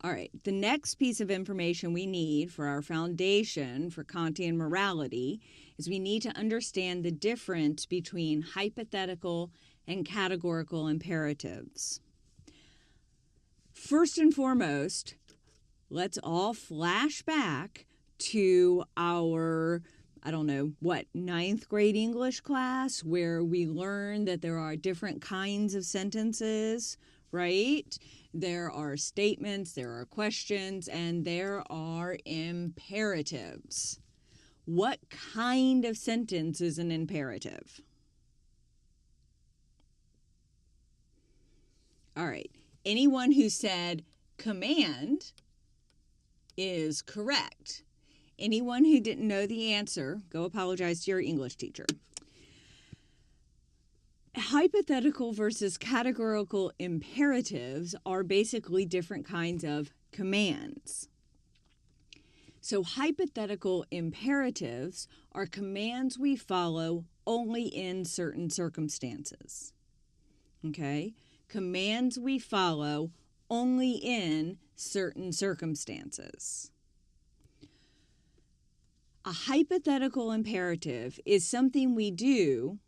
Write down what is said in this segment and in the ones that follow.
All right, the next piece of information we need for our foundation for Kantian morality is we need to understand the difference between hypothetical and categorical imperatives. First and foremost, let's all flash back to our, ninth grade English class where we learned that there are different kinds of sentences, right? There are statements, there are questions, and there are imperatives. What kind of sentence is an imperative? All right. Anyone who said command is correct. Anyone who didn't know the answer, go apologize to your English teacher. Hypothetical versus categorical imperatives are basically different kinds of commands. So hypothetical imperatives are commands we follow only in certain circumstances. Okay? Commands we follow only in certain circumstances. A hypothetical imperative is something we do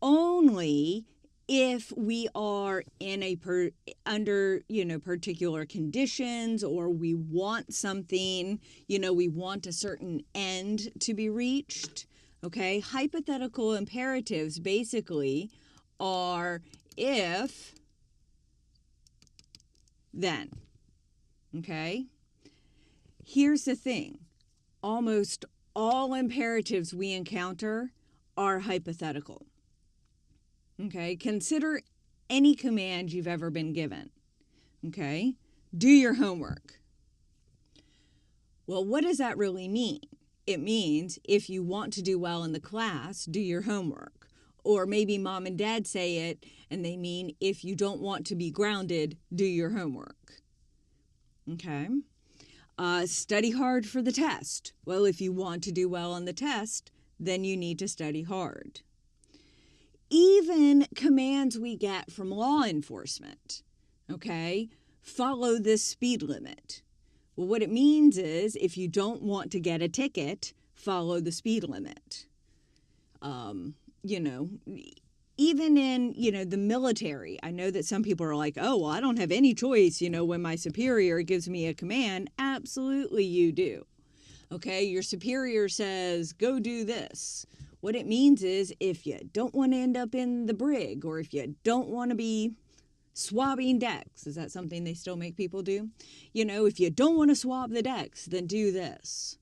only if we are in under particular conditions, or we want something, we want a certain end to be reached. Okay, hypothetical imperatives basically are if, then. Okay, here's the thing: almost all imperatives we encounter are hypothetical. Okay, consider any command you've ever been given. Okay, do your homework. Well, what does that really mean? It means if you want to do well in the class, do your homework. Or maybe mom and dad say it and they mean if you don't want to be grounded, do your homework. Okay, study hard for the test. Well, if you want to do well on the test, then you need to study hard. Even commands we get from law enforcement, okay, follow this speed limit. Well, what it means is if you don't want to get a ticket, follow the speed limit. Even in, the military, I know that some people are like, oh, well, I don't have any choice, when my superior gives me a command. Absolutely you do. Okay, your superior says, go do this. What it means is if you don't want to end up in the brig, or if you don't want to be swabbing decks, is that something they still make people do? If you don't want to swab the decks, then do this.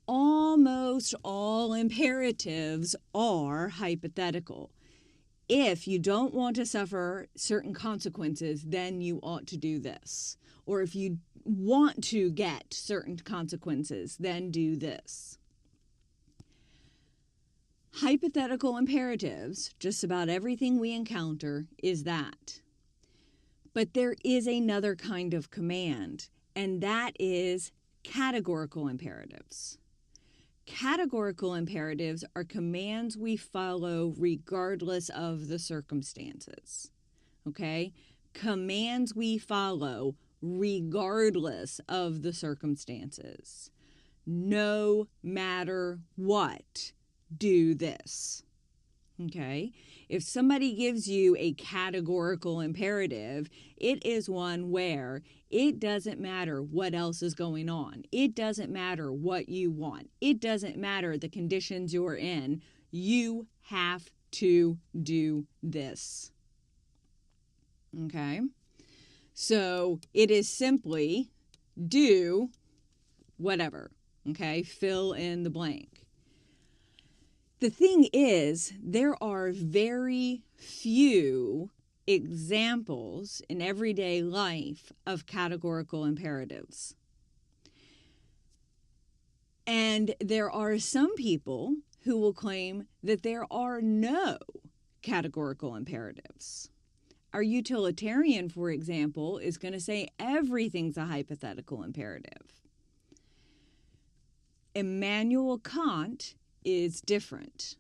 Almost all imperatives are hypothetical. If you don't want to suffer certain consequences, then you ought to do this. Or if you want to get certain consequences, then do this. Hypothetical imperatives, just about everything we encounter is that. But there is another kind of command, and that is categorical imperatives. Categorical imperatives are commands we follow regardless of the circumstances. Okay? Commands we follow regardless of the circumstances. No matter what, do this. Okay? If somebody gives you a categorical imperative, it is one where it doesn't matter what else is going on. It doesn't matter what you want. It doesn't matter the conditions you're in. You have to do this. Okay? So it is simply do whatever. Okay? Fill in the blank. The thing is, there are very few examples in everyday life of categorical imperatives. And there are some people who will claim that there are no categorical imperatives. Our utilitarian, for example, is going to say everything's a hypothetical imperative. Immanuel Kant is different.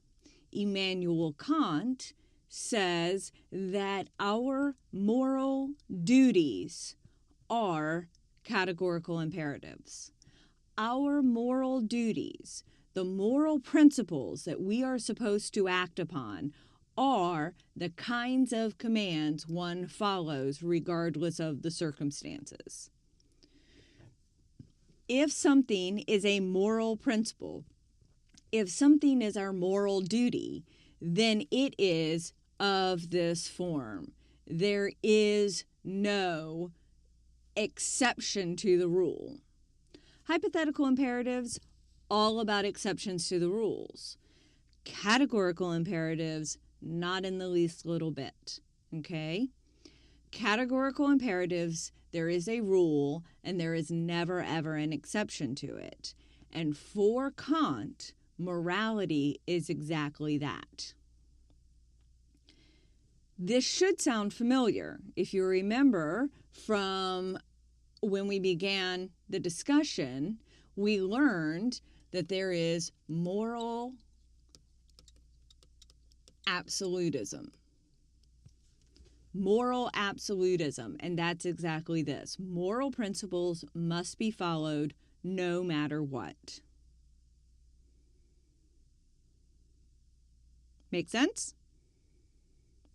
Immanuel Kant says that our moral duties are categorical imperatives. Our moral duties, the moral principles that we are supposed to act upon, are the kinds of commands one follows regardless of the circumstances. If something is a moral principle, if something is our moral duty, then it is of this form. There is no exception to the rule. Hypothetical imperatives, all about exceptions to the rules. Categorical imperatives, not in the least little bit. Okay? Categorical imperatives, there is a rule and there is never ever an exception to it. And for Kant, morality is exactly that. This should sound familiar. If you remember from when we began the discussion, we learned that there is moral absolutism. Moral absolutism, and that's exactly this. Moral principles must be followed no matter what. Make sense?